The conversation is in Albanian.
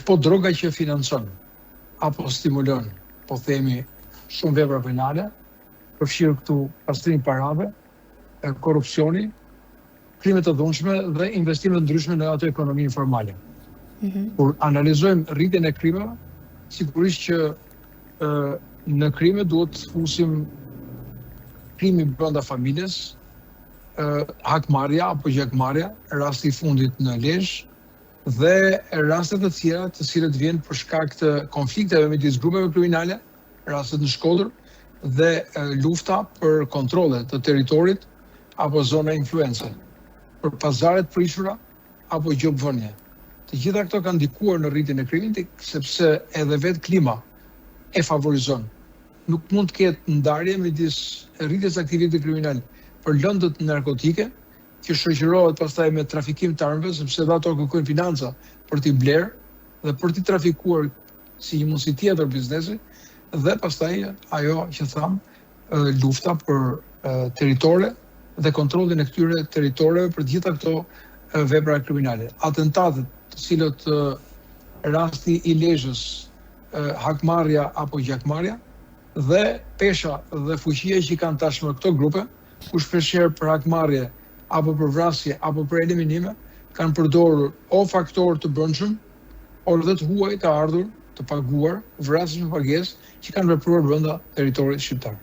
është po droga që financon apo stimulon, po themi, shumë vepra penale, përfshirë këtu pastrimi parave, korrupsioni, krime të dhunshme dhe investime të ndryshme në ato ekonomi informale. Kur analizojmë rritjen e krimeve, sigurisht që në krime duhet të fusim krimi brenda familjes, hakmarrja apo gjakmarrja, rasti i fundit në Lezhë, dhe rastet të tjera të cilët vjen për shkak të konflikteve midis grupeve kriminale, rastet në Shkodër, dhe lufta për kontrolle të territorit apo zona influence, për pazaret prishura apo gjobvënie. Të gjitha këto kanë ndikuar në rritjen e krimit, sepse edhe vetë klima e favorizon. Nuk mund të ketë ndarje midis rritjes së aktivitetit kriminal për lëndët narkotike, që shoqërohet pastaj me trafikim të armëve, sepse ato kërkojnë financa për t'i blerë dhe për t'i trafikuar si një mundësi tjetër biznesi, dhe pastaj ajo që tham, lufta për territore dhe kontrollin e këtyre territoreve për gjitha këto vepra kriminale. Atentatet, të cilët rasti i Lezhës, hakmarrja apo gjakmarrja, dhe pesha dhe fuqia që kanë tashmë këto grupe, ku shpeshherë për hakmarrje apo për vrasje apo për eliminime, kanë përdorur o faktorë të brendshëm, o dhe të huaj të ardhur, të paguar, vrasjes me pagesë që kanë vepruar brenda territorit shqiptar.